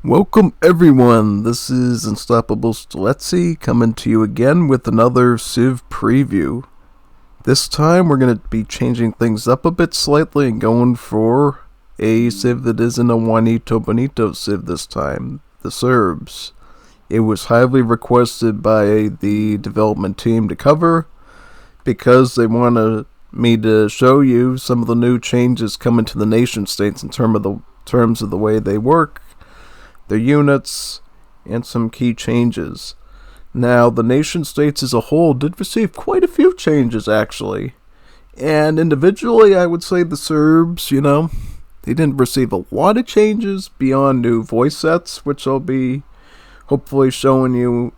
Welcome everyone, this is Unstoppable Stiletsy coming to you again with another Civ preview. This time we're going to be changing things up a bit slightly and going for a Civ that isn't a Juanito Bonito Civ this time, the Serbs. It was highly requested by the development team to cover because they wanted me to show you some of the new changes coming to the nation states in terms of the way they work, their units, and some key changes. Now, the nation states as a whole did receive quite a few changes, actually. And individually, I would say the Serbs, they didn't receive a lot of changes beyond new voice sets, which I'll be hopefully showing you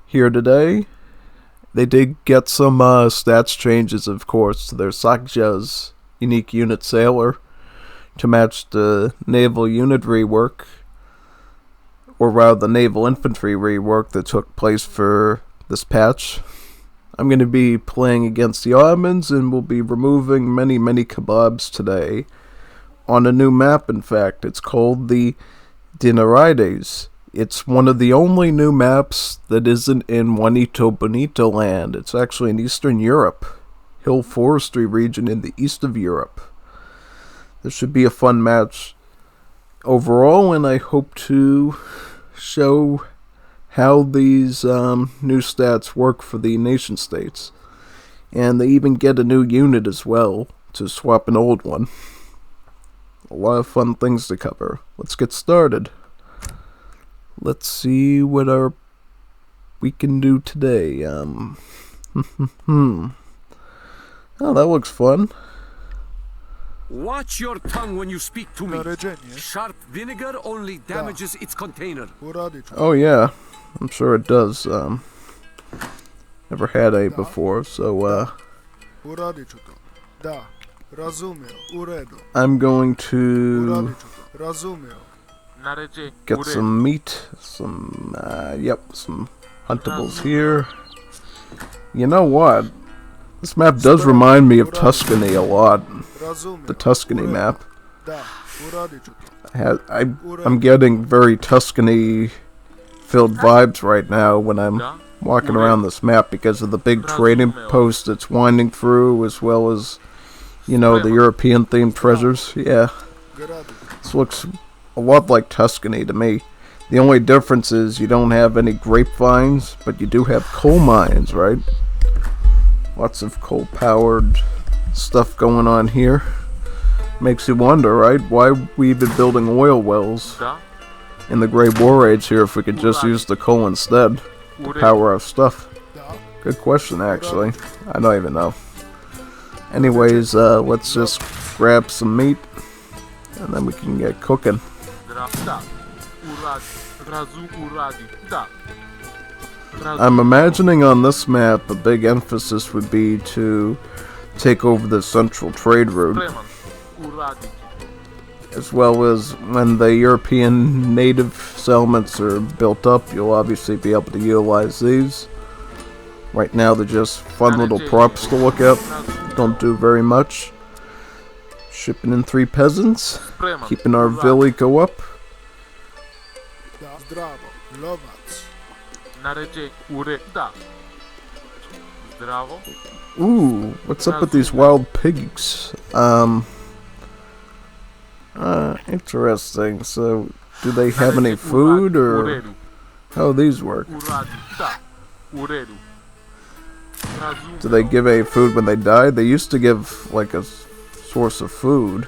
here today. They did get some stats changes, of course, to their Sakja's unique unit sailor to match the naval unit rework, or rather the naval infantry rework that took place for this patch. I'm going to be playing against the Ottomans and will be removing many kebabs today on a new map. In fact, it's called the Dinarides. It's one of the only new maps that isn't in Juanito Bonito land. It's actually in Eastern Europe, hill forestry region in the east of Europe. This should be a fun match overall, and I hope to show how these new stats work for the nation states. And they even get a new unit as well to swap an old one. A lot of fun things to cover. Let's get started. Let's see what we can do today. Oh, that looks fun. Watch your tongue when you speak to me. Sharp vinegar only damages its container. Oh yeah, I'm sure it does. Never had a before, so I'm going to get some meat, some huntables here. You know what? This map does remind me of Tuscany a lot. The Tuscany map. I'm getting very Tuscany-filled vibes right now when I'm walking around this map because of the big trading post that's winding through, as well as, the European-themed treasures. Yeah, this looks a lot like Tuscany to me. The only difference is you don't have any grapevines, but you do have coal mines, right? Lots of coal-powered stuff going on here. Makes you wonder, right? Why we've been building oil wells in the Great War Age here if we could just use the coal instead to power our stuff. Good question, actually. I don't even know. Anyways, let's just grab some meat and then we can get cooking. I'm imagining on this map a big emphasis would be to take over the central trade route, as well as when the European native settlements are built up, you'll obviously be able to utilize these. Right now they're just fun little props to look at, don't do very much. Shipping in 3 peasants, keeping our villi go up. Ooh, what's up with these wild pigs? Interesting. So, do they have any food, or how do these work? Do they give a food when they die? They used to give, like, a source of food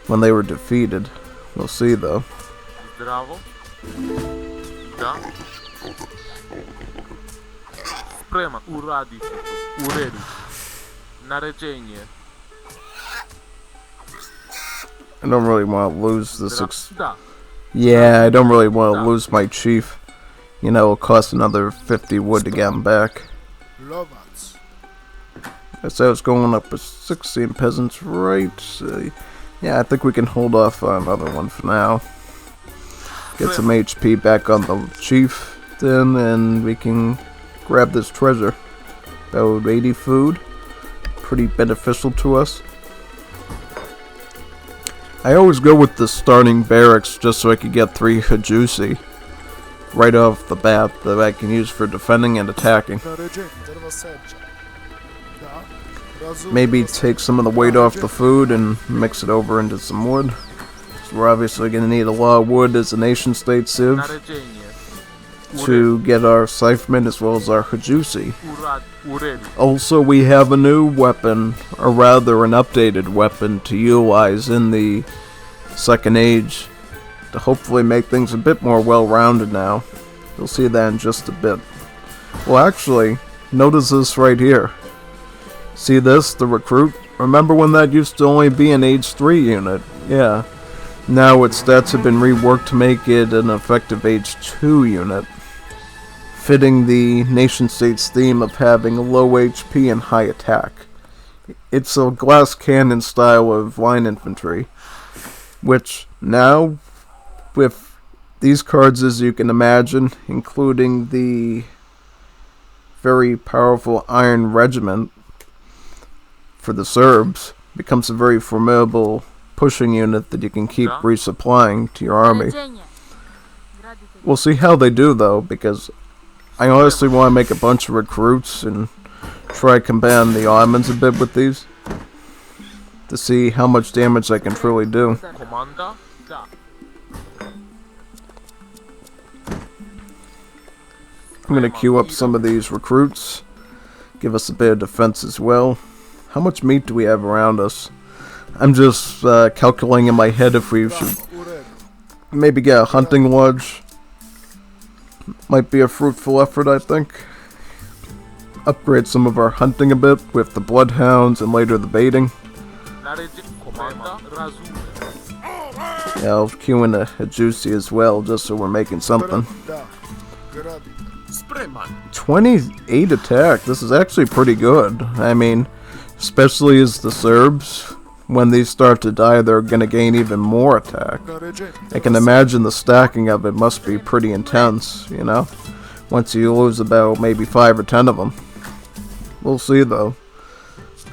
when they were defeated. We'll see, though. I don't really want to lose this. Yeah, I don't really want to lose my chief. It'll cost another 50 wood to get him back. So it's going up with 16 peasants, right? Yeah, I think we can hold off on another one for now. Get some HP back on the chief, then, and we can grab this treasure. About 80 food. Pretty beneficial to us. I always go with the starting barracks just so I could get 3 Hajusi right off the bat that I can use for defending and attacking. Maybe take some of the weight off the food and mix it over into some wood. So we're obviously going to need a lot of wood as a nation-state civ to get our Scythemen as well as our Hajusi. Also, we have a new weapon, or rather an updated weapon to utilize in the Second Age to hopefully make things a bit more well-rounded now. You'll see that in just a bit. Well, actually, notice this right here. See this, the recruit? Remember when that used to only be an Age 3 unit? Yeah. Now its stats have been reworked to make it an effective Age 2 unit, fitting the nation-state's theme of having low HP and high attack. It's a glass cannon style of line infantry, which now, with these cards as you can imagine, including the very powerful Iron Regiment for the Serbs, becomes a very formidable pushing unit that you can keep resupplying to your army. We'll see how they do though, because I honestly want to make a bunch of recruits and try combine the Ottomans a bit with these to see how much damage I can truly do. I'm going to queue up some of these recruits, give us a bit of defense as well. How much meat do we have around us? I'm just calculating in my head if we should maybe get a hunting lodge. Might be a fruitful effort, I think. Upgrade some of our hunting a bit with the bloodhounds and later the baiting. Yeah, I'll queue in a Hajusi as well, just so we're making something. 28 attack, this is actually pretty good. I mean, especially as the Serbs, when these start to die, they're going to gain even more attack. I can imagine the stacking of it must be pretty intense, you know? Once you lose about maybe 5 or 10 of them. We'll see though.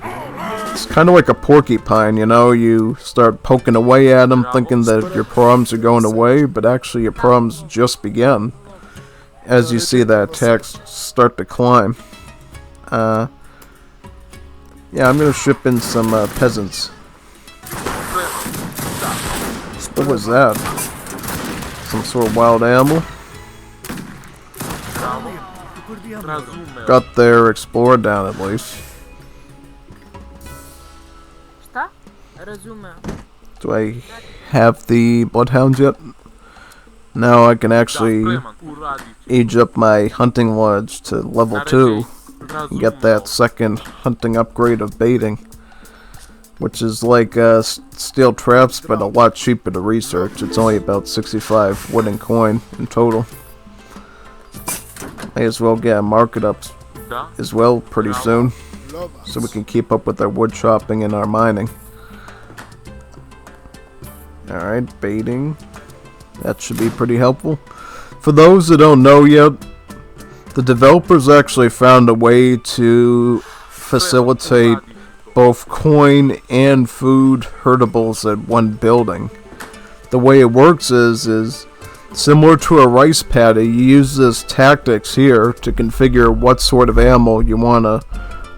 It's kind of like a porcupine, you know? You start poking away at them thinking that your problems are going away, but actually your problems just begin as you see that attack start to climb. Yeah, I'm gonna ship in some peasants. What was that? Some sort of wild animal? Got their explorer down at least. Do I have the bloodhounds yet? Now I can actually age up my hunting lodge to level 2 and get that second hunting upgrade of baiting, which is like steel traps but a lot cheaper to research. It's only about 65 wooden coin in total. May as well get a market up as well pretty soon so we can keep up with our wood chopping and our mining. Alright, baiting. That should be pretty helpful. For those that don't know yet, the developers actually found a way to facilitate both coin and food herdables at one building. The way it works is similar to a rice paddy. You use this tactics here to configure what sort of animal you want to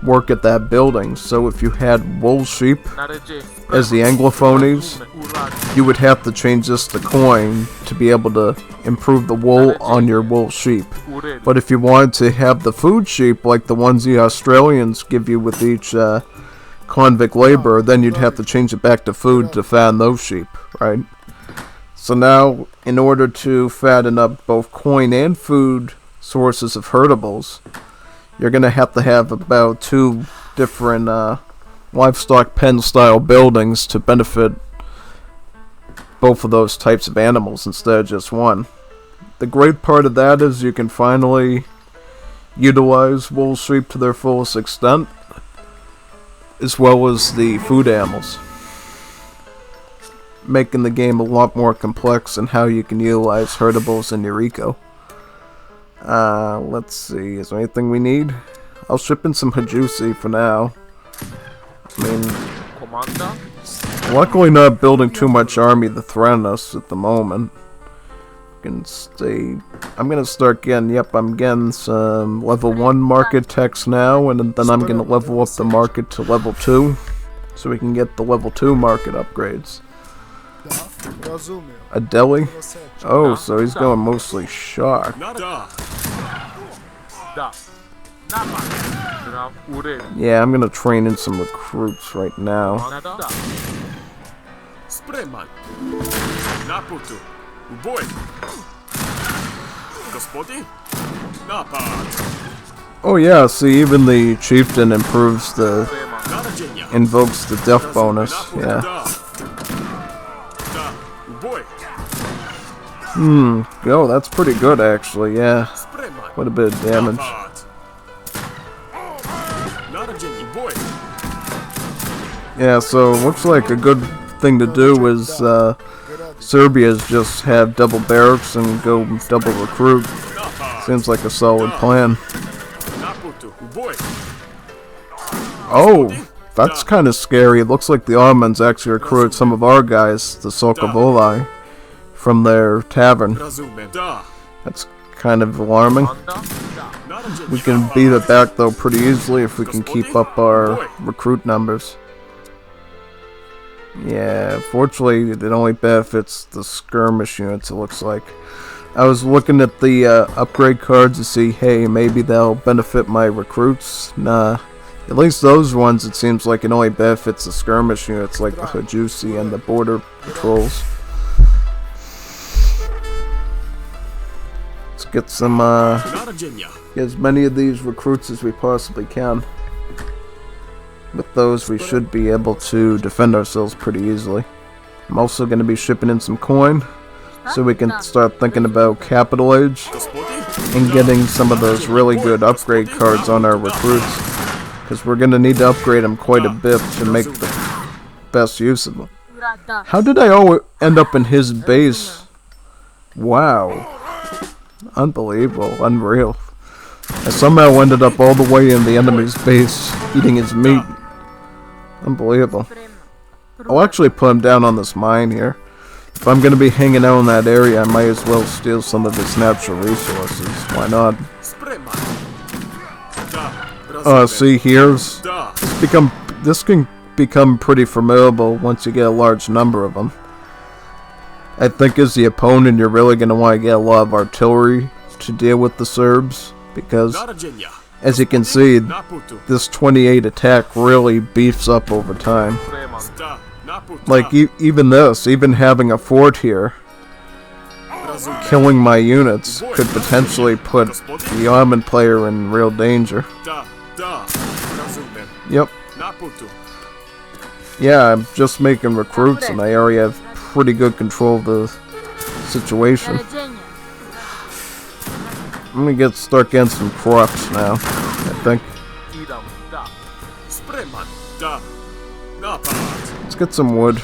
work at that building. So if you had wool sheep as the anglophonies, you would have to change this to coin to be able to improve the wool on your wool sheep. But if you wanted to have the food sheep like the ones the Australians give you with each convict labor, then you'd have to change it back to food to fatten those sheep, right? So now, in order to fatten up both coin and food sources of herdables, you're going to have about 2 different livestock pen style buildings to benefit both of those types of animals instead of just one. The great part of that is you can finally utilize wool sheep to their fullest extent, as well as the food animals, making the game a lot more complex in how you can utilize herdables in your eco. Let's see, is there anything we need? I'll ship in some Hajusi for now. I mean, Luckily not building too much army to threaten us at the moment. Can stay. I'm gonna start getting. Yep, I'm getting some level 1 market techs now, and then I'm gonna level up the market to level 2, so we can get the level 2 market upgrades. A deli? Oh, so he's going mostly shock. Yeah, I'm gonna train in some recruits right now. Oh yeah, see, even the chieftain invokes the death bonus, yeah. Oh, that's pretty good actually, yeah. Quite a bit of damage. Yeah, so looks like a good thing to do is Serbia's just have double barracks and go double recruit. Seems like a solid plan. Oh, that's kind of scary. It looks like the Ottomans actually recruited some of our guys, the Sokovolai, from their tavern. That's kind of alarming. We can beat it back though pretty easily if we can keep up our recruit numbers. Yeah, fortunately it only benefits the skirmish units, it looks like. I was looking at the upgrade cards to see, hey, maybe that'll benefit my recruits. Nah, at least those ones it seems like it only benefits the skirmish units like the Hajusi and the border patrols. Let's get some, get as many of these recruits as we possibly can. With those we should be able to defend ourselves pretty easily. I'm also going to be shipping in some coin, so we can start thinking about capital age and getting some of those really good upgrade cards on our recruits, because we're going to need to upgrade them quite a bit to make the best use of them. How did I end up in his base? Wow. Unbelievable. Unreal. I somehow ended up all the way in the enemy's base, eating his meat. Unbelievable. I'll actually put him down on this mine here. If I'm going to be hanging out in that area, I might as well steal some of its natural resources. Why not? See here, this can become pretty formidable once you get a large number of them. I think as the opponent, you're really going to want to get a lot of artillery to deal with the Serbs, because as you can see, this 28 attack really beefs up over time. Like, even having a fort here, killing my units could potentially put the Ottoman player in real danger. Yep. Yeah, I'm just making recruits and I already have pretty good control of the situation. I'm gonna start getting some crops now, I think. Let's get some wood.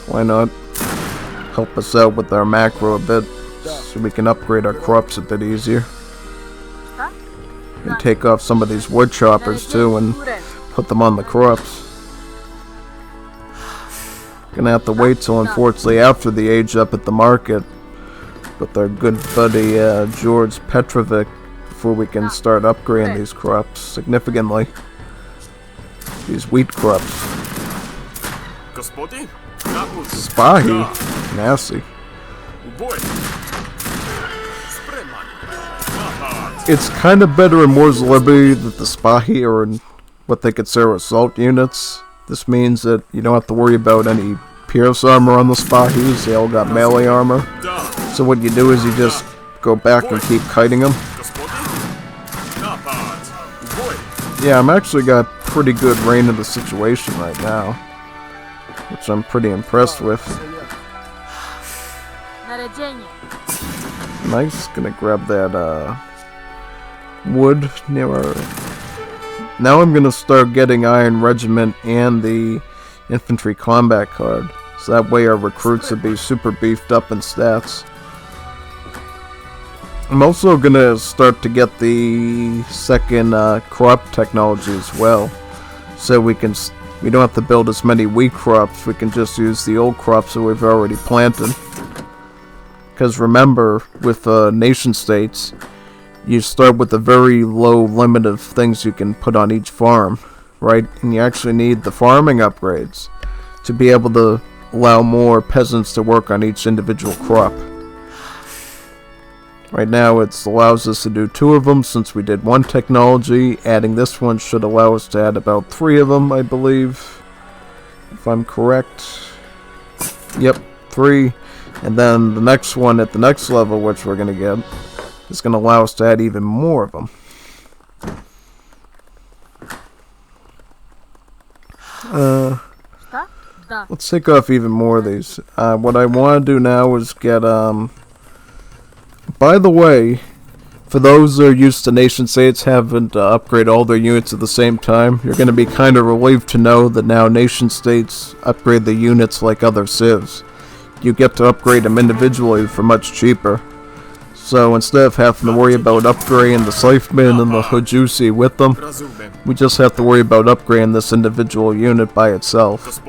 Why not? Help us out with our macro a bit, so we can upgrade our crops a bit easier. And take off some of these wood choppers too and put them on the crops. Gonna have to wait till, unfortunately, after the age up at the market with our good buddy George Petrovic before we can start upgrading these crops significantly. These wheat crops. Spahi? Nasty. It's kind of better in Wars of Liberty that the Spahi are in what they consider assault units. This means that you don't have to worry about any pierce armor on the Spahis. They all got melee armor. So what you do is you just go back and keep kiting them. Yeah, I'm actually got pretty good reign of the situation right now, which I'm pretty impressed with. Nice. Gonna grab that wood near our... Now I'm gonna start getting Iron Regiment and the Infantry Combat card, so that way our recruits would be super beefed up in stats. I'm also gonna start to get the second crop technology as well, so we can we don't have to build as many wheat crops. We can just use the old crops that we've already planted. Because remember, with nation states, you start with a very low limit of things you can put on each farm, right? And you actually need the farming upgrades to be able to allow more peasants to work on each individual crop. Right now it allows us to do 2 of them since we did 1 technology. Adding this one should allow us to add about 3 of them, I believe. If I'm correct. Yep, 3. And then the next one at the next level, which we're going to get, is going to allow us to add even more of them. Let's take off even more of these. What I want to do now is get, by the way, for those that are used to nation states having to upgrade all their units at the same time, you're going to be kind of relieved to know that now nation states upgrade the units like other civs. You get to upgrade them individually for much cheaper. So instead of having to worry about upgrading the Scytheman and the Hajusi with them, we just have to worry about upgrading this individual unit by itself,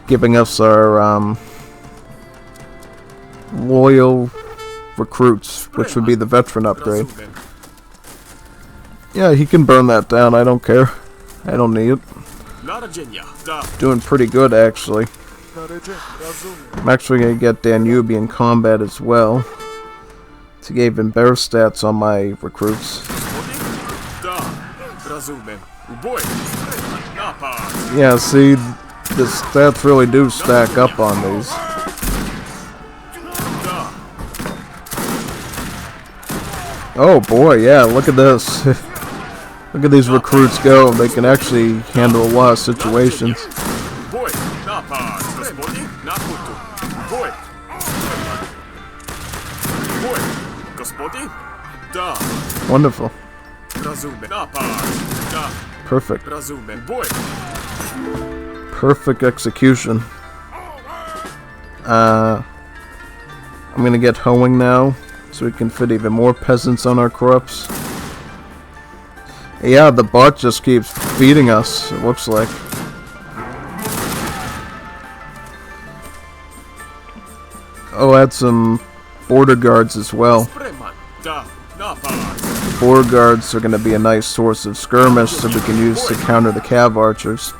giving us our loyal recruits, which would be the veteran upgrade. Yeah, he can burn that down, I don't care. I don't need it. Doing pretty good, actually. I'm actually going to get Danube in combat as well, to give him better stats on my recruits. Yeah, see, the stats really do stack up on these. Oh boy, yeah, look at this. Look at these recruits go. They can actually handle a lot of situations. Wonderful. Perfect. Perfect execution. I'm gonna get hoeing now, so we can fit even more peasants on our crops. Yeah, the bot just keeps feeding us, it looks like. Oh, add some border guards as well. The border guards are going to be a nice source of skirmish that we can use to counter the cav archers.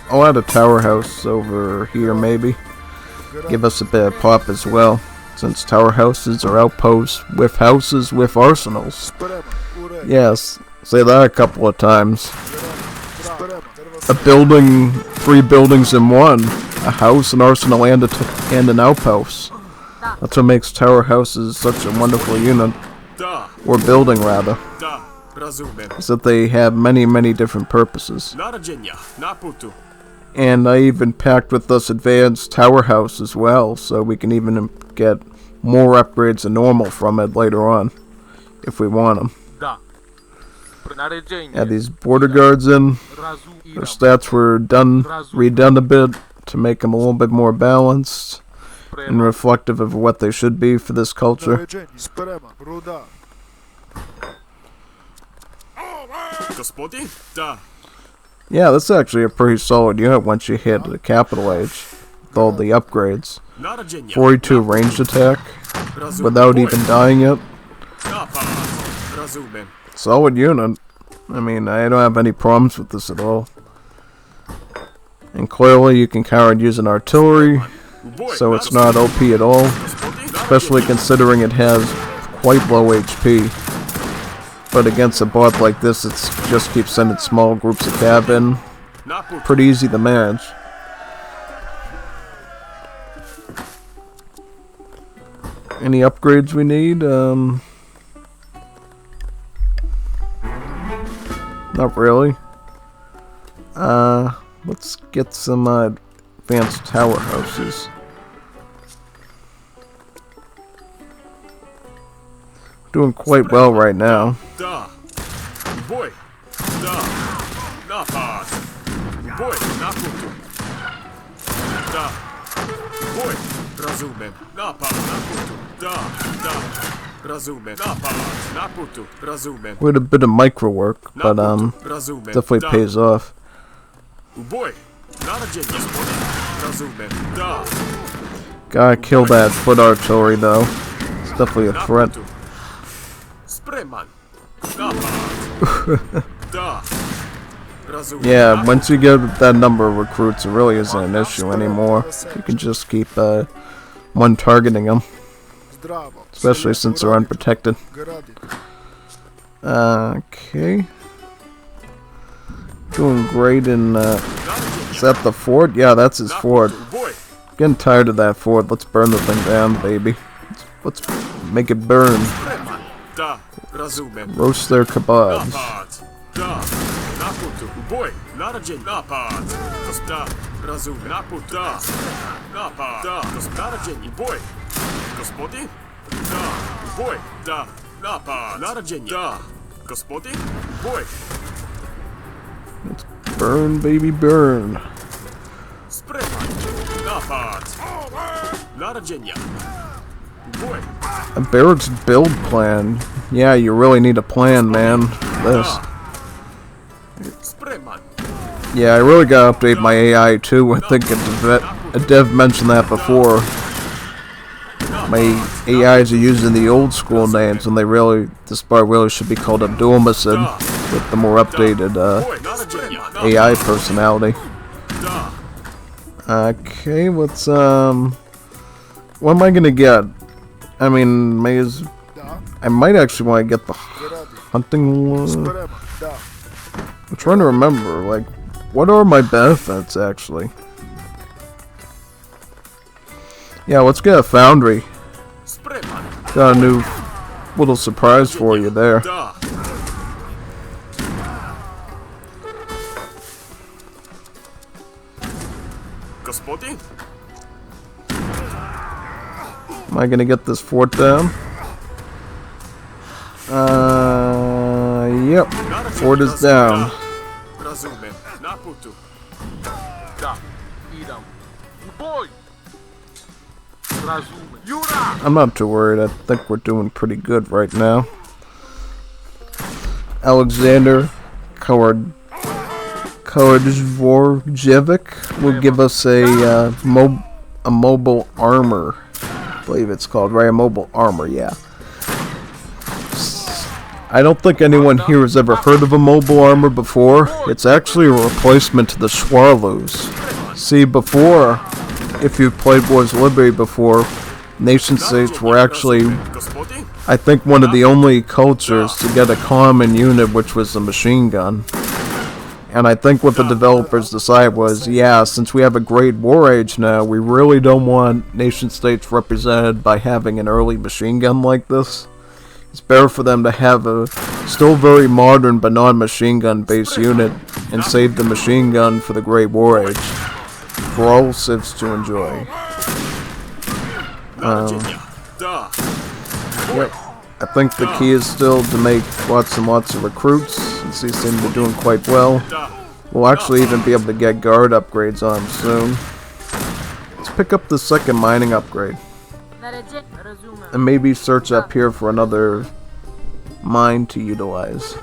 I'll add a tower house over here maybe. Give us a bit of pop as well, since tower houses are outposts with houses with arsenals. Yes, say that a couple of times. A building, 3 buildings in one. A house, an arsenal, and an outpost. That's what makes tower houses such a wonderful unit. Or building, rather. Is that they have many, many different purposes. And I even packed with this advanced tower house as well, so we can even get more upgrades than normal from it later on, if we want them. Add these border guards in. Their stats were redone a bit to make them a little bit more balanced and reflective of what they should be for this culture. Yeah, that's actually a pretty solid unit once you hit the capital age with all the upgrades. 42 ranged attack without even dying yet. Solid unit. I mean, I don't have any problems with this at all. And clearly you can counter it using artillery, so it's not OP at all, especially considering it has quite low HP. But against a bot like this, it just keeps sending small groups of cav in. Pretty easy to manage. Any upgrades we need? Not really. Let's get some advanced tower houses. Doing quite well right now. with a bit of micro work, but definitely pays off. Gotta kill that foot artillery though. It's definitely a threat. Yeah, once you get that number of recruits, it really isn't an issue anymore. You can just keep one targeting them, especially since they're unprotected. Okay. Doing great in, is that the fort? Yeah, that's his fort. Getting tired of that fort. Let's burn the thing down, baby. Let's make it burn. Roast their kebabs. Let's burn, baby, burn. A barracks build plan. Yeah, you really need a plan, man. This. Yeah, I really gotta update my AI too. I think a dev mentioned that before. My AIs are using the old school names, and this part really should be called Abdulmasid with the more updated AI personality. Okay, let's what am I gonna get? I mean, I might actually want to get the hunting one. I'm trying to remember, like, what are my benefits actually? Yeah, let's get a foundry. Got a new little surprise for you there. Am I gonna get this fort down? Yep. Fort is down. I'm not too worried. I think we're doing pretty good right now. Alexander Korodvorjevic will give us a mobile armor. I believe it's called, right? A mobile armor, yeah. I don't think anyone here has ever heard of a mobile armor before. It's actually a replacement to the Schwarlose. See, before, if you've played Wars of Liberty before, nation states were actually, I think, one of the only cultures to get a common unit, which was a machine gun. And I think what the developers decided was, yeah, since we have a great war age now, we really don't want nation states represented by having an early machine gun like this. It's better for them to have a still very modern but non-machine gun based unit and save the machine gun for the great war age for all civs to enjoy. Yep. I think the key is still to make lots and lots of recruits, since these seem to be doing quite well. We'll actually even be able to get guard upgrades on them soon. Let's pick up the second mining upgrade. And maybe search up here for another mine to utilize.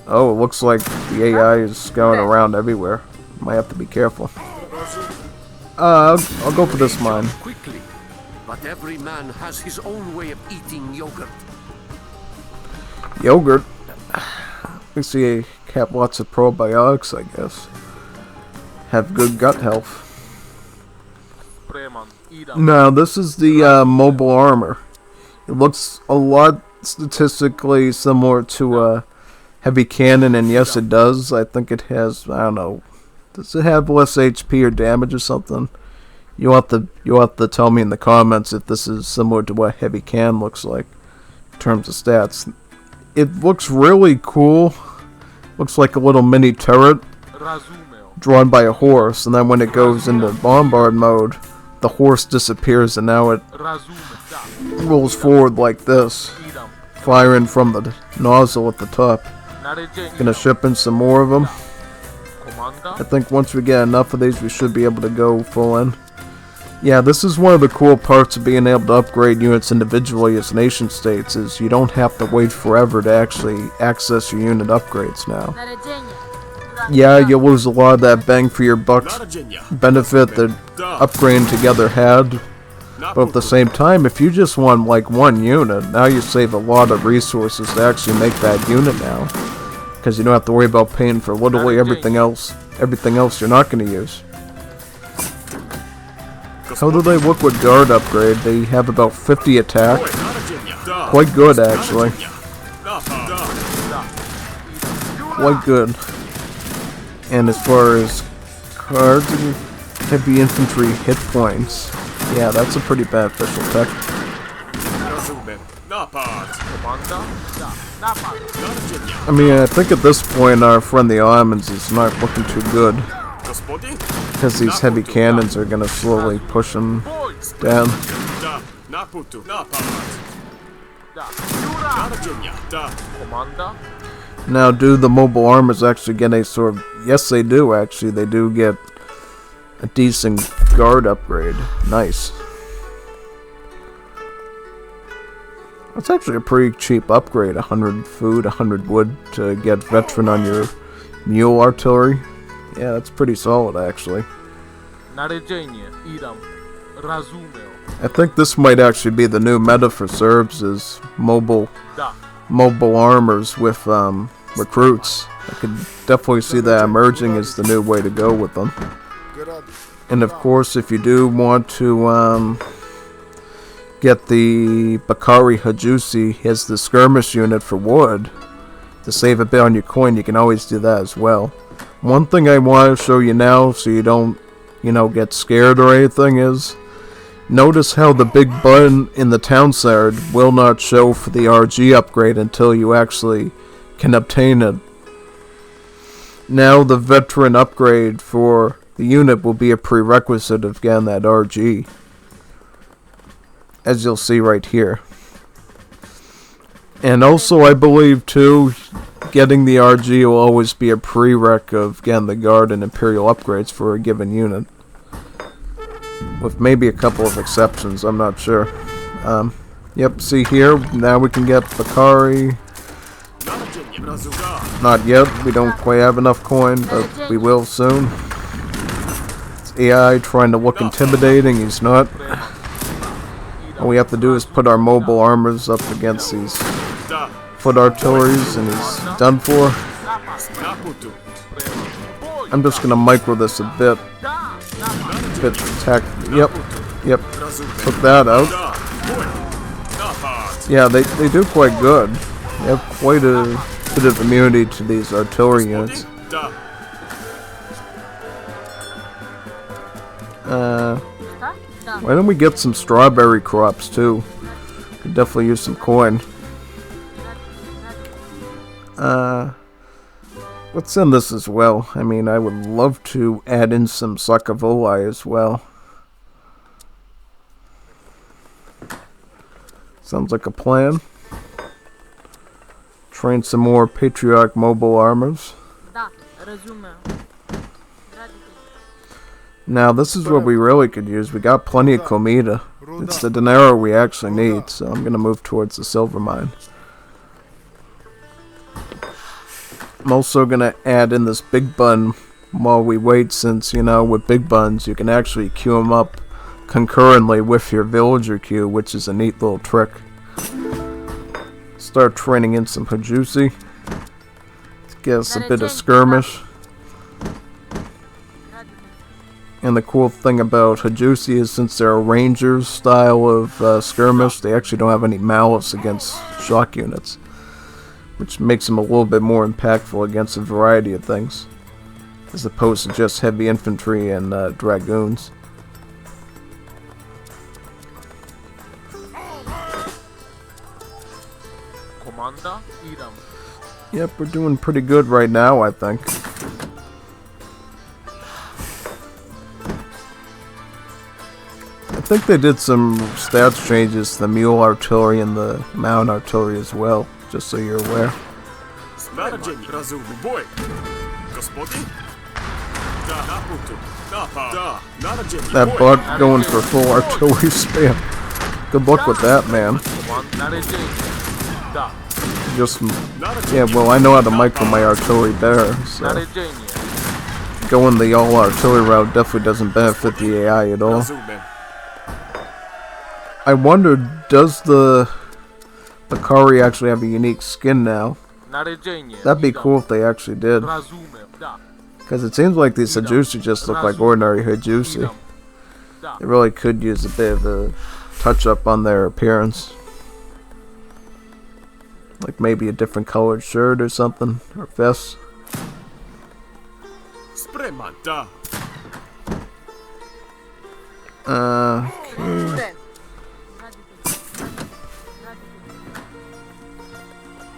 Oh, it looks like the AI is going around everywhere. Might have to be careful. I'll go for this mine. Quickly, but every man has his own way of eating yogurt. Yogurt? We see I have lots of probiotics, I guess. Have good gut health. No, this is the mobile armor. It looks a lot statistically similar to a heavy cannon, and yes, it does. I think it has, I don't know, does it have less HP or damage or something? You'll have to tell me in the comments if this is similar to what heavy cannon looks like in terms of stats. It looks really cool. Looks like a little mini turret drawn by a horse, and then when it goes into bombard mode, the horse disappears and now it rolls forward like this, firing from the nozzle at the top. Gonna ship in some more of them. I think once we get enough of these, we should be able to go full in. Yeah, this is one of the cool parts of being able to upgrade units individually as nation states, is you don't have to wait forever to actually access your unit upgrades now. Yeah, you'll lose a lot of that bang for your bucks benefit that upgrading together had, but at the same time, if you just want like one unit, now you save a lot of resources to actually make that unit now, because you don't have to worry about paying for literally everything else you're not going to use. How do they look with guard upgrade? They have about 50 attack. Quite good, actually. Quite good. And as far as cards and heavy infantry hit points, yeah, that's a pretty beneficial tech. I mean, I think at this point our friend the Ottomans is not looking too good, because these heavy cannons are going to slowly push them down. Now, do the mobile armors actually get a sort of... Yes, they do, actually. They do get a decent guard upgrade. Nice. That's actually a pretty cheap upgrade. 100 food, 100 wood to get veteran on your mule artillery. Yeah, that's pretty solid, actually. I think this might actually be the new meta for Serbs, is mobile armors with recruits. I could definitely see that emerging as the new way to go with them. And of course, if you do want to get the Bakari Hajusi as the skirmish unit for wood to save a bit on your coin, you can always do that as well. One thing I want to show you now, so you don't, get scared or anything, is notice how the big button in the town center will not show for the RG upgrade until you actually can obtain it. Now the veteran upgrade for the unit will be a prerequisite of getting that RG, as you'll see right here. And also, I believe too, getting the RG will always be a prereq of getting the guard and imperial upgrades for a given unit, with maybe a couple of exceptions. I'm not sure. Yep, see here, now we can get Bakari. Not yet, we don't quite have enough coin, but we will soon. It's AI trying to look intimidating, he's not. All we have to do is put our mobile armors up against these foot artilleries and he's done for. I'm just gonna micro this a bit. Attack. Yep. Took that out. Yeah, they do quite good. They have quite a bit of immunity to these artillery units. Why don't we get some strawberry crops too? Could definitely use some coin. Let's send this as well. I mean, I would love to add in some Sakavoli as well. Sounds like a plan. Train some more patriotic mobile armors. Now, this is what we really could use. We got plenty of Komita. It's the dinero we actually need, so I'm going to move towards the silver mine. I'm also going to add in this big bun while we wait, since, with big buns, you can actually queue them up concurrently with your villager queue, which is a neat little trick. Start training in some Hajusi. Let's get us a bit of skirmish. And the cool thing about Hajusi is, since they're a ranger's style of skirmish, they actually don't have any malice against shock units, which makes them a little bit more impactful against a variety of things, as opposed to just heavy infantry and dragoons. Yep, we're doing pretty good right now, I think. I think they did some stats changes to the mule artillery and the mount artillery as well, just so you're aware. That bot going for full artillery spam. Good luck with that, man. Just, yeah, well, I know how to micro my artillery better, so going the all artillery route definitely doesn't benefit the AI at all. I wonder, does the Kari actually have a unique skin now? That'd be cool if they actually did. Because it seems like these Hajusi just look like ordinary Hajusi. They really could use a bit of a touch-up on their appearance. Like maybe a different colored shirt or something, or vest. Okay.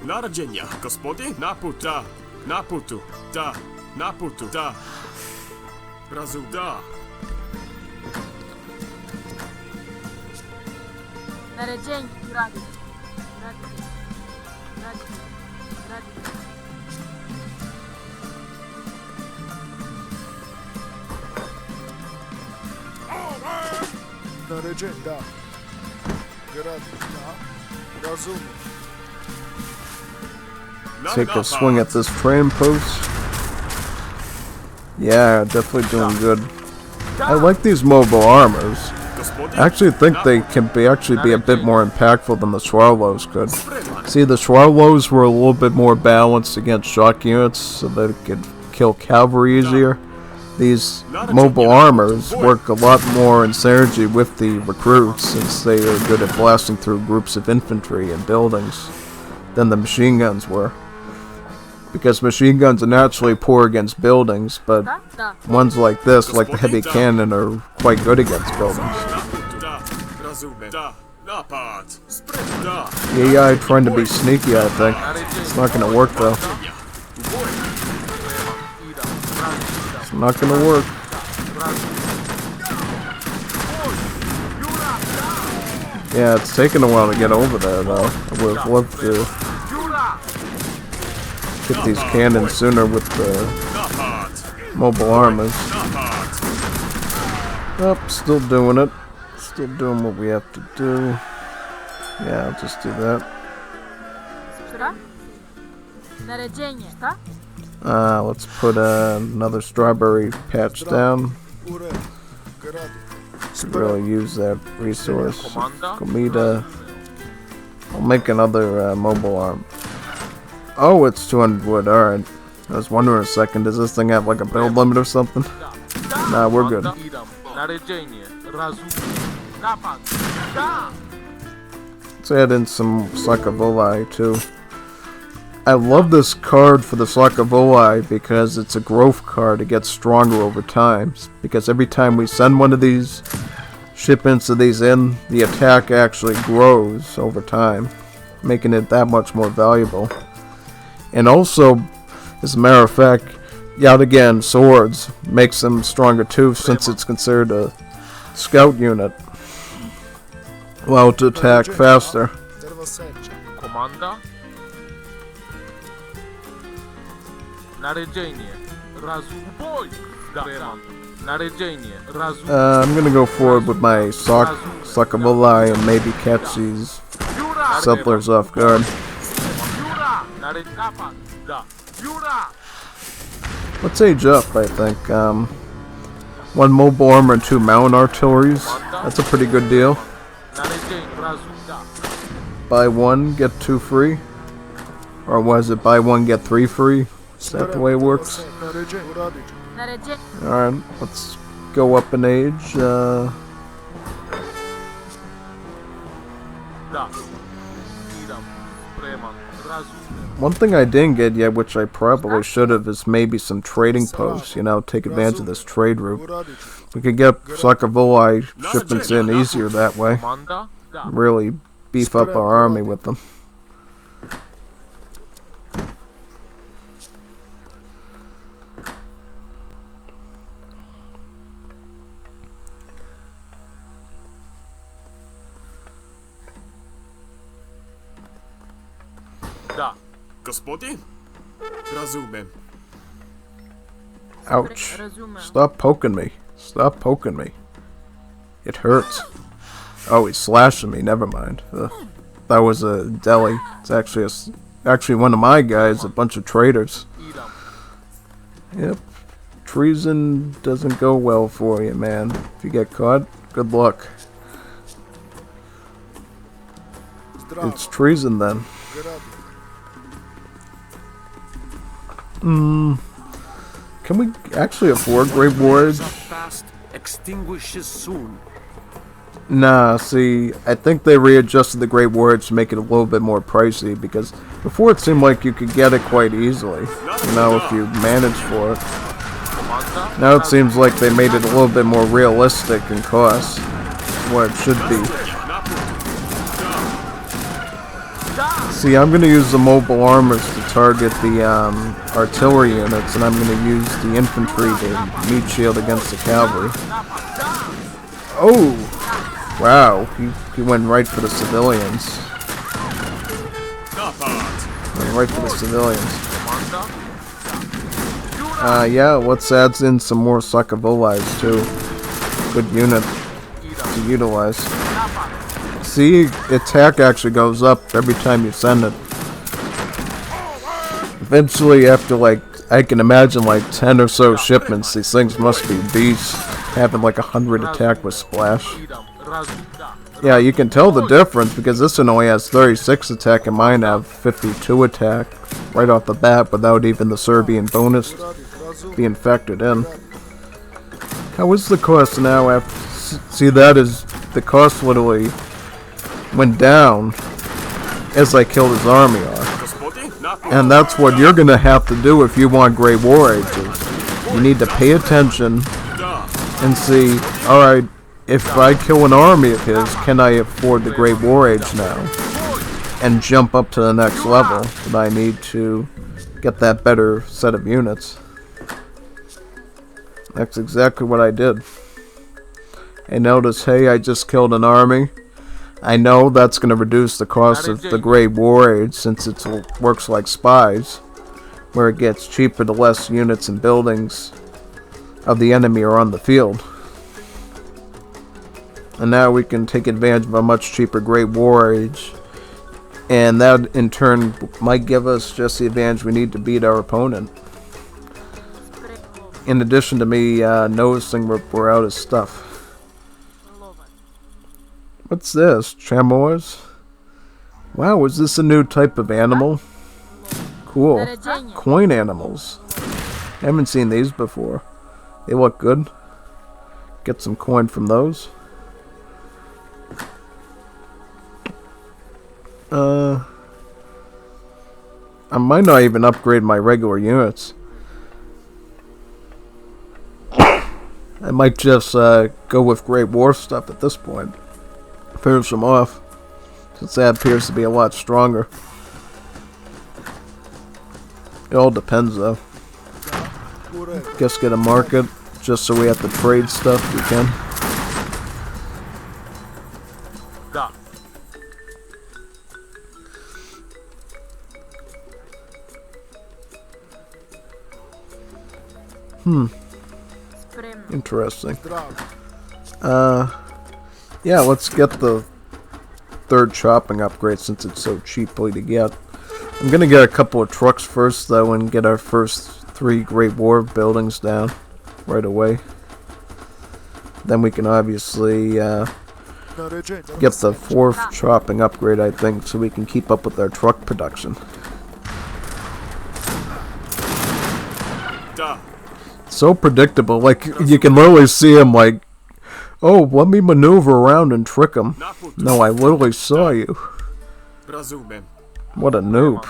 Narodzenia, gospody, naputa, naputu, da, naputu, da, razu, da. Narodzenie, rady. Narodzenie, da. Rozumiem. Take a swing at this train post. Yeah, definitely doing good. I like these mobile armors. I actually think they can actually be a bit more impactful than the Schwarlose could. See, the Schwarlose were a little bit more balanced against shock units, so they could kill cavalry easier. These mobile armors work a lot more in synergy with the recruits, since they are good at blasting through groups of infantry and buildings than the machine guns were. Because machine guns are naturally poor against buildings, but ones like this, like the heavy cannon, are quite good against buildings. The AI trying to be sneaky, I think. It's not going to work though. It's not going to work. Yeah, it's taken a while to get over there though. I would have loved to get these cannons sooner with the mobile armors. Oh, still doing it. Still doing what we have to do. Yeah, I'll just do that. Let's put another strawberry patch down. Should really use that resource. Comida. I'll make another mobile arm. Oh, it's 200 wood. Alright. I was wondering a second, does this thing have like a build limit or something? Nah, we're good. Let's add in some Sakavoli too. I love this card for the Sakavoli because it's a growth card. It gets stronger over time. Because every time we send one of these shipments of these in, the attack actually grows over time, making it that much more valuable. And also, as a matter of fact, yet again, swords makes them stronger too, since it's considered a scout unit. Well, to attack faster. I'm gonna go forward with my Sakavoli and maybe catch these settlers off guard. Let's age up, I think. 1 mobile armor and 2 mountain artilleries. That's a pretty good deal. Buy 1, get 2 free. Or was it buy 1, get 3 free? Is that the way it works? Alright, let's go up in age. One thing I didn't get yet, which I probably should have, is maybe some trading posts, you know, take advantage of this trade route. We could get Sakavoli shipments in easier that way. Really beef up our army with them. Gospodin? Rozumiem. Ouch. Stop poking me. Stop poking me. It hurts. Oh, he's slashing me. Never mind. That was a deli. It's actually one of my guys, a bunch of traitors. Yep. Treason doesn't go well for you, man. If you get caught, good luck. It's treason then. Can we actually afford Great Warriors? Extinguishes soon. Nah, see, I think they readjusted the Great Warriors to make it a little bit more pricey, because before it seemed like you could get it quite easily, you know, if you managed for it. Now it seems like they made it a little bit more realistic in cost, what it should be. See, I'm going to use the Mobile Armours to target the artillery units, and I'm going to use the infantry to meat shield against the cavalry. Oh! Wow, he went right for the civilians. Went right for the civilians. Yeah, let's add in some more Sakavolis too. Good unit to utilize. See, attack actually goes up every time you send it. Eventually, after like, I can imagine like 10 or so shipments, these things must be beasts. Having like 100 attack with splash. Yeah, you can tell the difference because this one only has 36 attack and mine have 52 attack right off the bat without even the Serbian bonus being factored in. How is the cost now after? See, that is, the cost literally went down as I killed his army off. And that's what you're going to have to do if you want Great War Ages. You need to pay attention and see, alright, if I kill an army of his, can I afford the Great War Age now? And jump up to the next level that I need to get that better set of units. That's exactly what I did. I noticed, hey, I just killed an army. I know that's going to reduce the cost of the Great War Age since it works like spies, where it gets cheaper the less units and buildings of the enemy are on the field. And now we can take advantage of a much cheaper Great War Age. And that in turn might give us just the advantage we need to beat our opponent. In addition to me noticing we're out of stuff. What's this? Chamois? Wow, is this a new type of animal? Cool. Coin animals. I haven't seen these before. They look good. Get some coin from those. I might not even upgrade my regular units. I might just go with Great War stuff at this point. Finish them off, since that appears to be a lot stronger. It all depends though. Guess get a market, just so we have to trade stuff we can. Interesting. Yeah, let's get the third chopping upgrade since it's so cheaply to get. I'm gonna get a couple of trucks first though and get our first 3 Great War buildings down right away. Then we can obviously get the 4th chopping upgrade, I think, so we can keep up with our truck production. So predictable, like you can literally see him like, oh, let me maneuver around and trick him. No, I literally saw you. What a noob.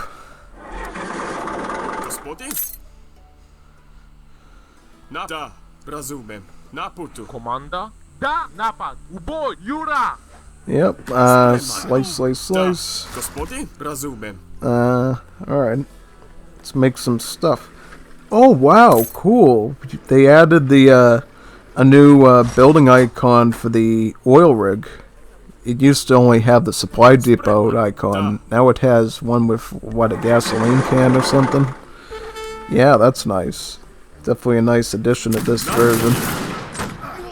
Yep, slice. Alright. Let's make some stuff. Oh wow, cool. They added the a new building icon for the oil rig. It used to only have the supply depot icon. Now it has one with, what, a gasoline can or something? Yeah, that's nice. Definitely a nice addition to this version.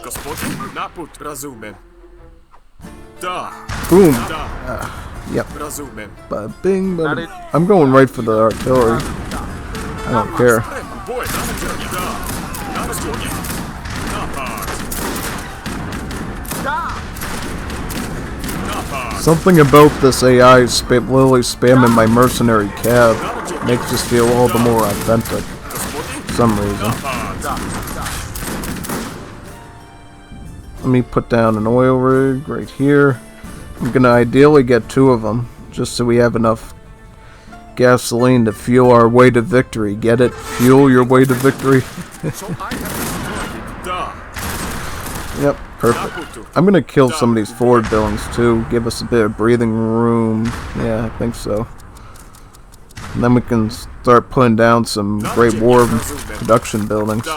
Gospodin, naput, razumem. Da, Boom! da, Yep. razumem. Bing, bada. I'm going right for the artillery. I don't care. Boj, naređenja. Da, naređenja. Napad. Napad. Something about this AI literally spamming my mercenary cab makes this feel all the more authentic for some reason. Let me put down an oil rig right here. I'm gonna ideally get 2 of them, just so we have enough gasoline to fuel our way to victory. Get it? Fuel your way to victory. Yep, perfect. I'm gonna kill some of these forward buildings too, give us a bit of breathing room. Yeah, I think so. And then we can start putting down some Great War production buildings.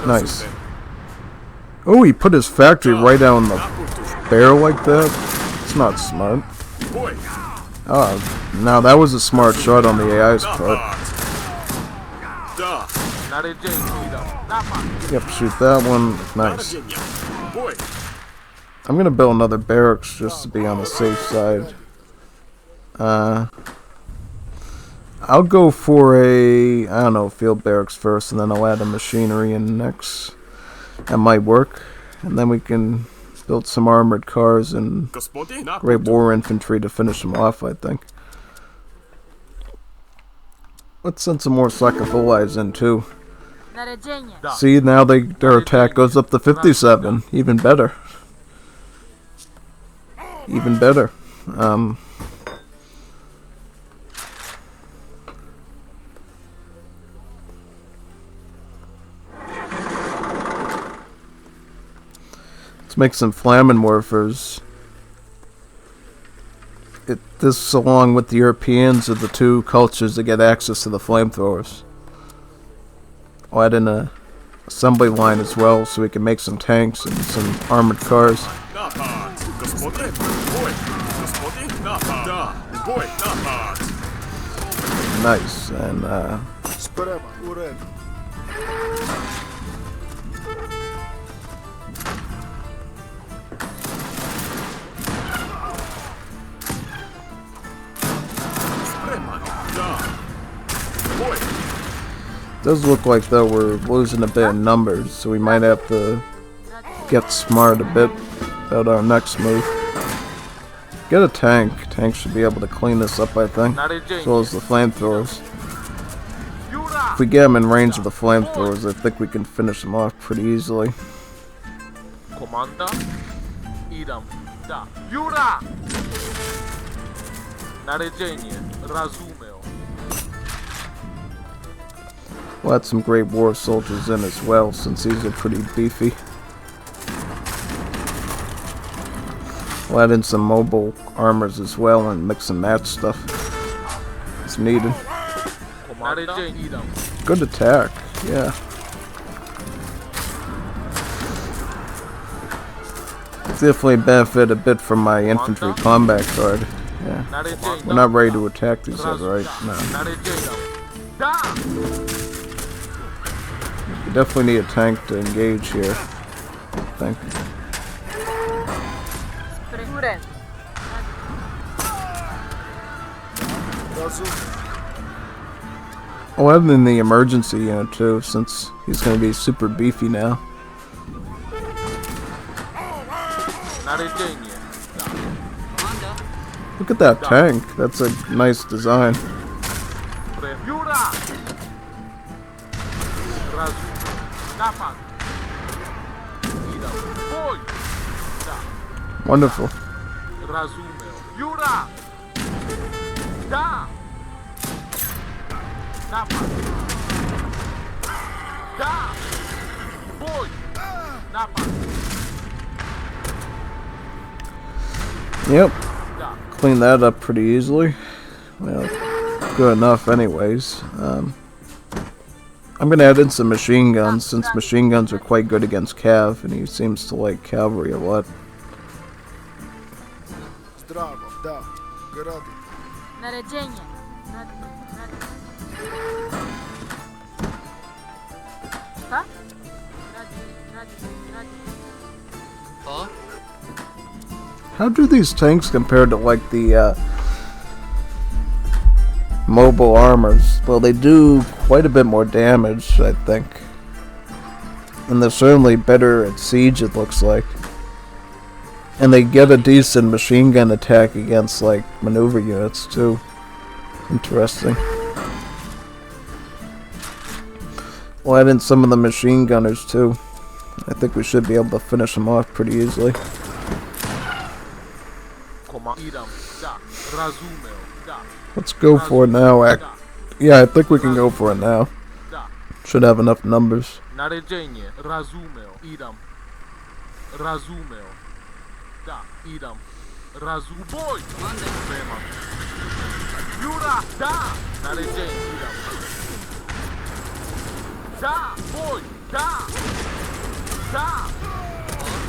Nice. Oh, he put his factory right out in the barrel like that? It's not smart. Oh, now that was a smart shot on the AI's part. Yep, shoot that one. Nice. I'm gonna build another barracks just to be on the safe side. I'll go for a, I don't know, field barracks first, and then I'll add a machinery in next. That might work. And then we can build some armored cars and Great War infantry to finish them off, I think. Let's send some more Sakafolites in too. See, now their attack goes up to 57. Even better. Even better. Let's make some Flammenwerfers. This, along with the Europeans, are the 2 cultures that get access to the flamethrowers. I'll add in a assembly line as well, so we can make some tanks and some armored cars. Nice, and does look like though we're losing a bit of numbers, so we might have to get smart a bit about our next move. Get a tank. Tank should be able to clean this up, I think, as well as the flamethrowers. If we get them in range of the flamethrowers, I think we can finish them off pretty easily. We'll add some Great War soldiers in as well, since these are pretty beefy. We'll add in some mobile armors as well and mix and match stuff as needed. Good attack, yeah. Definitely benefit a bit from my infantry combat card. Yeah. We're not ready to attack these yet, right? No. We definitely need a tank to engage here, I think. I'll add in the emergency unit too, since he's going to be super beefy now. Look at that tank. That's a nice design. Wonderful. Yep. Clean that up pretty easily. Well, good enough anyways. I'm gonna add in some machine guns, since machine guns are quite good against Cav, and he seems to like cavalry a lot. Šta? Graditelj. Huh? How do these tanks compare to like the mobile armors? Well, they do quite a bit more damage, I think. And they're certainly better at siege, it looks like. And they get a decent machine gun attack against like maneuver units too. Interesting. We'll add in some of the machine gunners too. I think we should be able to finish them off pretty easily. Let's go for it now. Yeah, I think we can go for it now. Should have enough numbers.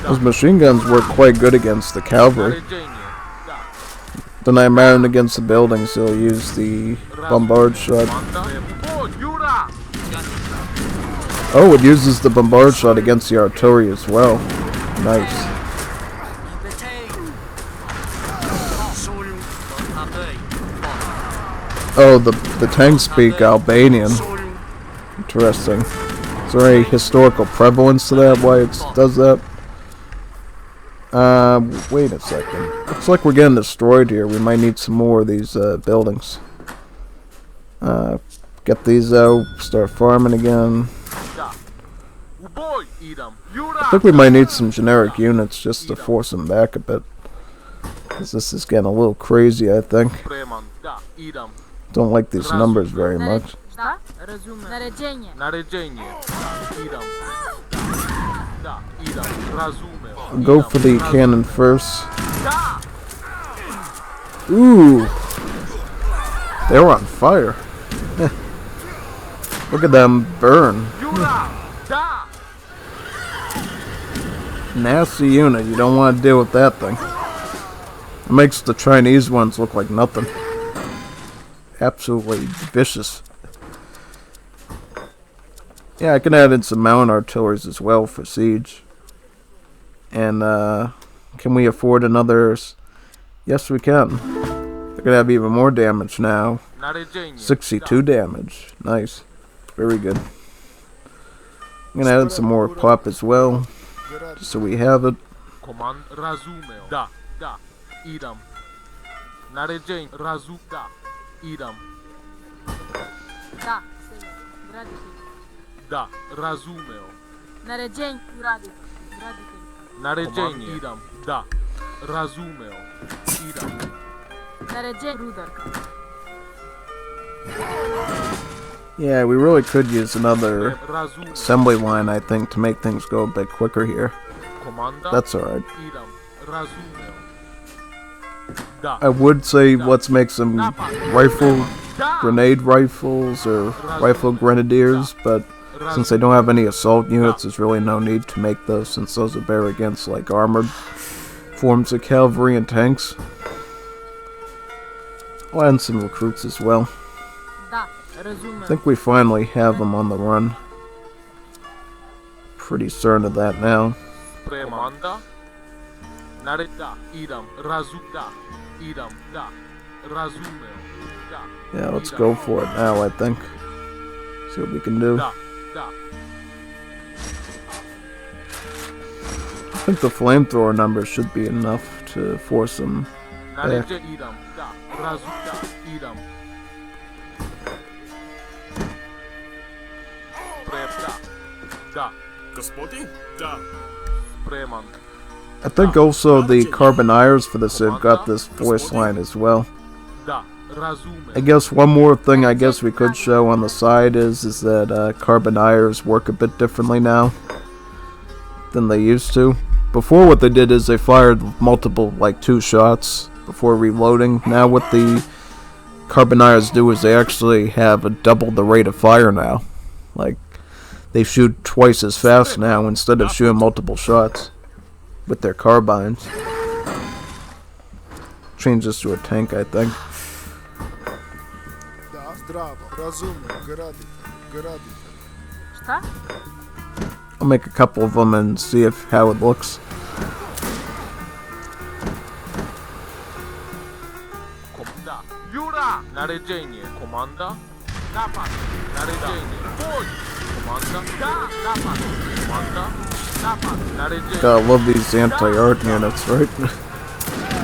Those machine guns work quite good against the cavalry. Then I imagine against the buildings they'll use the bombard shot. Oh, it uses the bombard shot against the artillery as well. Nice. Oh, the tanks speak Albanian. Interesting. Is there any historical prevalence to that, why it does that? Wait a second. Looks like we're getting destroyed here. We might need some more of these buildings. Get these out, start farming again. I think we might need some generic units just to force them back a bit. Because this is getting a little crazy, I think. Don't like these numbers very much. I'll go for the cannon first. Ooh! They were on fire. Look at them burn. Nasty unit, you don't want to deal with that thing. It makes the Chinese ones look like nothing. Absolutely vicious. Yeah, I can add in some mountain artilleries as well for siege. And can we afford another? Yes, we can. They're gonna have even more damage now. 62 damage. Nice. Very good. I'm gonna add in some more pop as well, just so we have it. Da, razumeo. Naređenje graditelj. Naređenje. Idam. Da. Razumeo. Idam. Naređenje rudarka. Yeah, we really could use another assembly line, I think, to make things go a bit quicker here. That's alright. I would say let's make some grenade rifles or rifle grenadiers, but since they don't have any assault units, there's really no need to make those, since those are better against like armored forms of cavalry and tanks. I'll add some recruits as well. I think we finally have them on the run. Pretty certain of that now. Yeah, let's go for it now, I think. See what we can do. I think the flamethrower numbers should be enough to force them back. I think also the Carbiniers for the Serb got this voice line as well. I guess one more thing I guess we could show on the side is that Carbiniers work a bit differently now than they used to. Before, what they did is they fired multiple, like 2 shots before reloading. Now what the Carbiniers do is they actually have double the rate of fire now. Like, they shoot twice as fast now instead of shooting multiple shots with their carbines. Change this to a tank, I think. I'll make a couple of them and see how it looks. Yura! Naredzenie. Komanda. Napad. Naredzenie. Boj! Komanda. Napad. Komanda. Napad. Naredzenie. God, I love these anti-art units, right?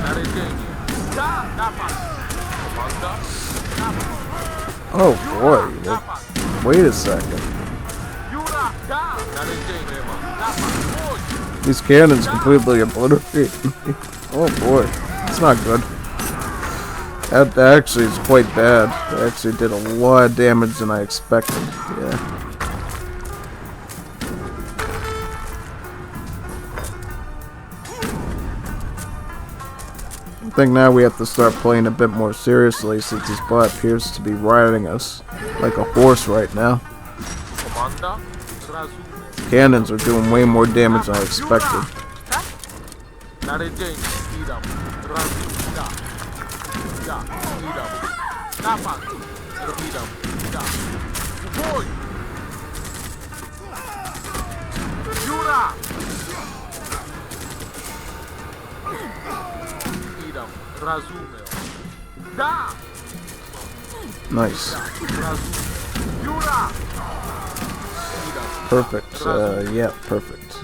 Naredzenie. Napad. Komanda. Napad. Oh boy. Wait a second. Yura! Naredzenie. Napad. Boj! These cannons completely obliterate me. Oh boy. It's not good. That actually is quite bad. It actually did a lot of damage than I expected. Yeah. I think now we have to start playing a bit more seriously since this bot appears to be riding us like a horse right now. Komanda. Cannons are doing way more damage than I expected. Naredzenie. Idam. Razumda. Da. Idam. Napad. Idam. Da. Boj! Yura! Idam. Razumeo. Da! Nice. Yura! Perfect. Yeah, perfect.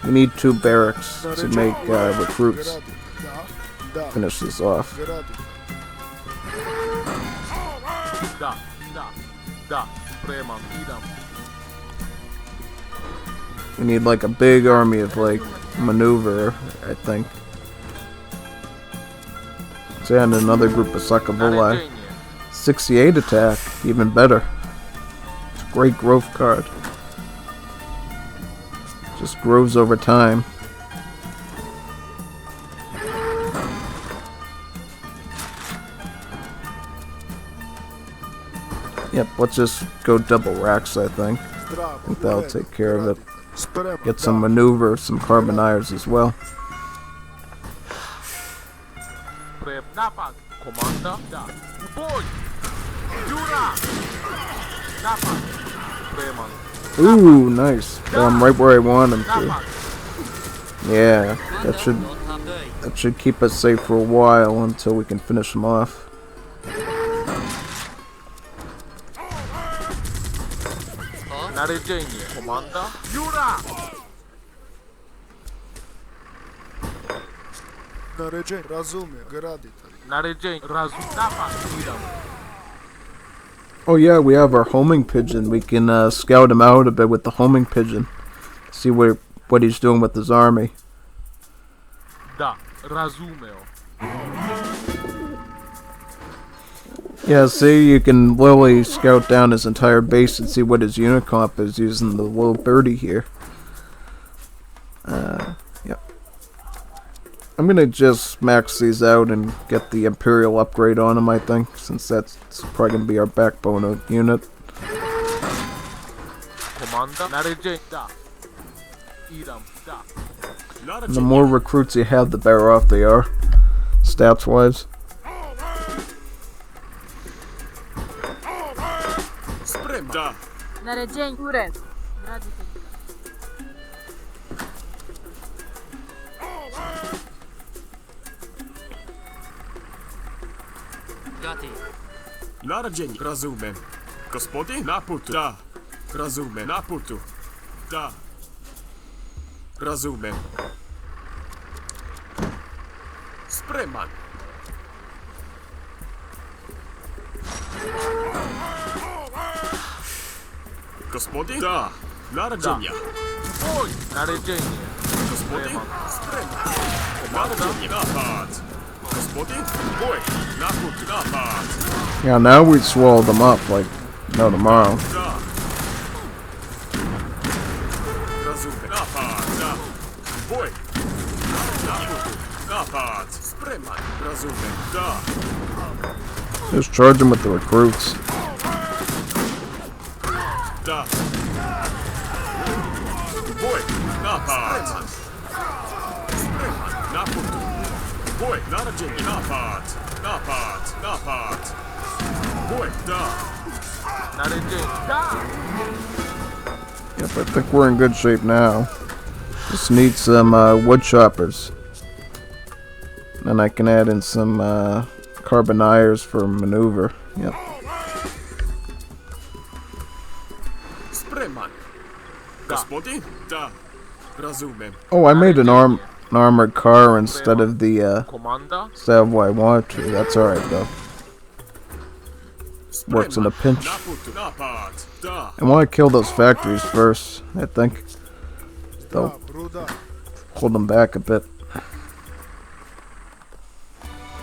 We need 2 barracks to make recruits. Finish this off. Da. Da. Preman. Idam. We need like a big army of like maneuver, I think. And another group of Sakavoli. 68 attack, even better. It's a great growth card. Just grows over time. Yep, let's just go double racks, I think. I think that'll take care of it. Get some maneuver, some Carbiniers as well. Napad. Komanda. Da. Boj! Yura! Napad. Preman. Ooh, nice. Got him right where I want him to. Yeah, that should keep us safe for a while until we can finish him off. Naredzenie. Komanda. Yura! Naredzenie. Razumiem. Graditelj. Naredzenie. Napad. Idam. Oh yeah, we have our homing pigeon. We can scout him out a bit with the homing pigeon. See what he's doing with his army. Da. Razumeo. Yeah, see, you can literally scout down his entire base and see what his unit comp is using the little birdie here. Yep. I'm gonna just max these out and get the Imperial upgrade on him, I think, since that's probably gonna be our backbone of unit. Komanda. Naredzenie. Da. Idam. Da. And the more recruits you have, the better off they are, stats-wise. Da. Naredzenie. Ured. Graditelj. Naradzenie. Razumem. Gospodin? Na putu. Da. Razumem. Na putu. Da. Razumem. Spreman. Gospodin? Da. Naradzenia. Boj! Naredzenie. Gospodin? Spreman. Naradzenie. Napad. Gospodin? Boj. Na putu. Napad. Yeah, now we swallow them up like no tomorrow. Da. Razumem. Napad. Da. Boj. Na putu. Napad. Spreman. Razumem. Da. Just charge them with the recruits. Da. Boj. Napad. Spreman. Na putu. Boj. Naradzenie. Napad. Napad. Napad. Boj. Da. Naredzenie. Da! Yep, I think we're in good shape now. Just need some wood choppers. And I can add in some Carbiniers for maneuver. Yep. Spreman. Gospodin? Da. Razumem. Oh, I made an armored car instead of the Comanda? instead of what I wanted to. That's alright though. Works in a pinch. Napad. Da. I want to kill those factories first, I think. Da, They'll Bruda. hold them back a bit.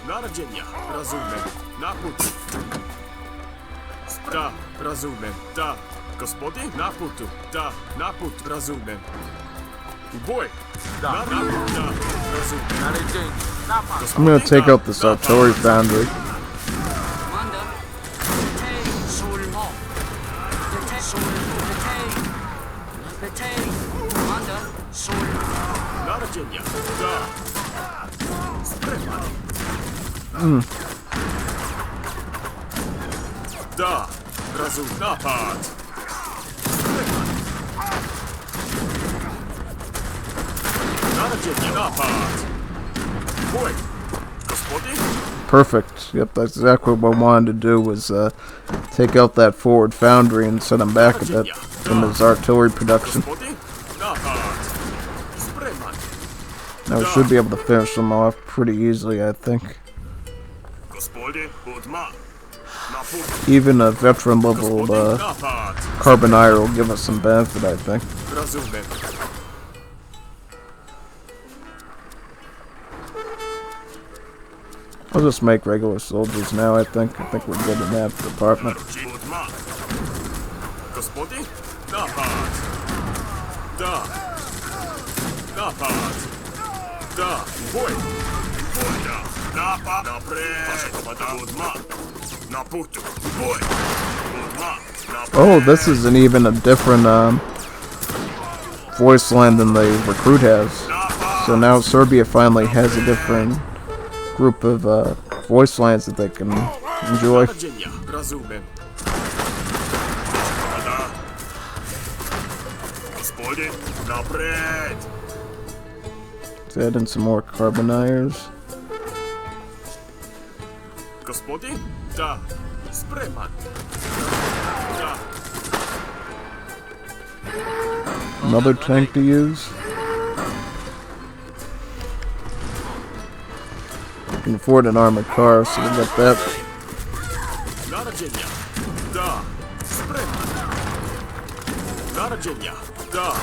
Narađenja. Razumem. Naputu. Da. Razumem. Da. Gospodin? Naputu. Da. Naput. Razumem. U boj. Da. Naput. Da. Razumem. Naređenje. Napad. I'm gonna take out this artillery foundry. Commander. Detay. Sulmo. Detay. Sul. Detay. Detay. Commander. Sul. Narađenja. Da. Spreman. Da. Razum. Napad. Spreman. Narađenja. Napad. Boj. Gospodin? Perfect. Yep, that's exactly what I wanted to do was take out that forward foundry and set him back a bit from his artillery production. Gospodin? Napad. Spreman. Now we should be able to finish them off pretty easily, I think. Gospodin? Udma. Naput. Even a veteran level Gospodin? Napad. Carbinier will give us some benefit, I think. Razumem. I'll just make regular soldiers now, I think. I think we're good in that department. Udma. Gospodin? Napad. Da. Napad. Da. Boj. Boj, da. Napad. Napred. Udma. Na putu. Boj. Udma. Napred. Oh, this is an even a different voice line than the recruit has. So now Serbia finally has a different group of voice lines that they can enjoy. Narađenja. Razumem. Da. Gospodin? Napred. Let's add in some more Carbiniers. Gospodin? Da. Spreman. Da. Another tank to use. I can afford an armored car, so we'll get that. Narađenja. Da. Spreman. Narađenja. Da.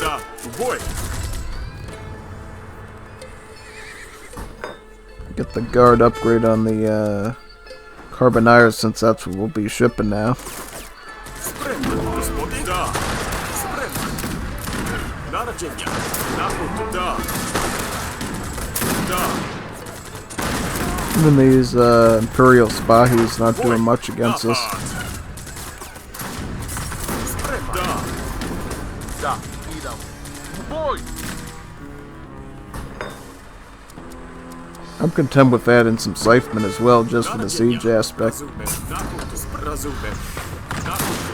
Da. U boj. Get the guard upgrade on the Carbiniers, since that's what we'll be shipping now. Spreman. Gospodin? Da. Spreman. Narađenja. Naputu. Da. Da. Even these Imperial Spahis not doing much against us. Spreman. Da. Da. Idam. Boj. I'm content with adding some Scythemen as well, just for the siege aspect. Razumem. Naputu. Razumem. Naputu.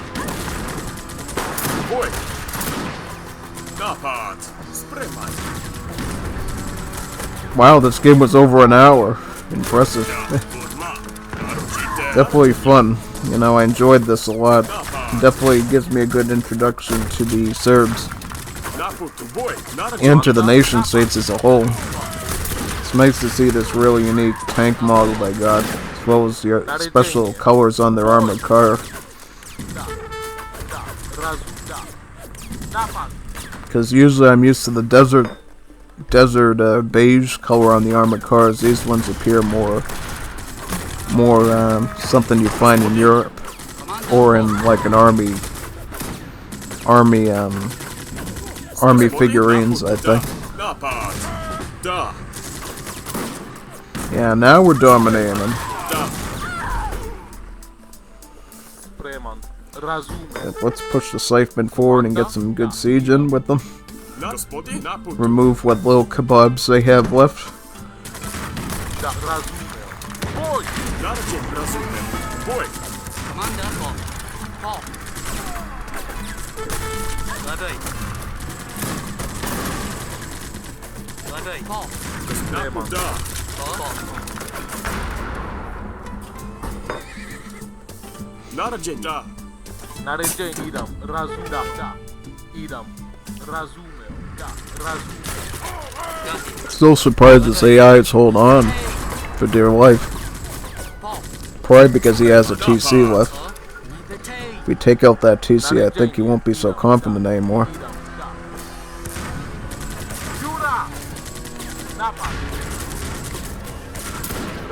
Boj. Napad. Spreman. Wow, this game was over an hour. Impressive. Udma. Naručite. Definitely fun. You know, I enjoyed this a lot. Definitely gives me a good introduction to the Serbs Naputu. Boj. Narađenja. and to the nation states as a whole. It's nice to see this really unique tank model they got, as well as the special colors on their armored car. Da. Razum. Da. Napad. Because usually I'm used to the desert beige color on the armored cars. These ones appear more something you find in Europe or in like an army figurines, I think. Napad. Da. Yeah, now we're dominating them. Da. Spreman. Razumem. Let's push the Scythemen forward and get some good siege in with them. Gospodin? Naputu. Remove what little kebabs they have left. Da. Razumem. Boj. Narađenja. Razumem. Boj. Commander. Paul. Naput, da. Naređenje, da. Naređenje idam, razumeo, da. Idam, razumeo, da, razumeo. Still surprised this AI is holding on for dear life. Probably because he has a TC left. If we take out that TC, I think he won't be so confident anymore. Jura! Napad!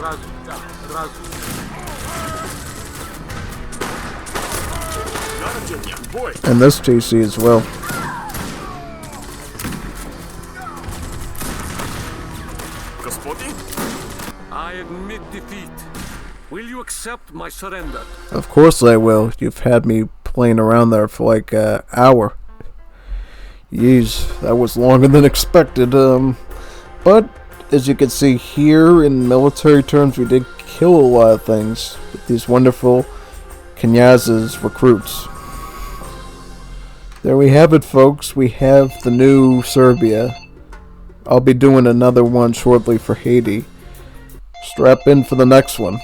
Razumeo, razumeo. Naređenje, boj. And this TC as well. Gospodin? I admit defeat. Will you accept my surrender? Of course I will. You've had me playing around there for like an hour. Jeez, that was longer than expected. But as you can see here, in military terms, we did kill a lot of things with these wonderful Knyaz's recruits. There we have it, folks. We have the new Serbia. I'll be doing another one shortly for Haiti. Strap in for the next one.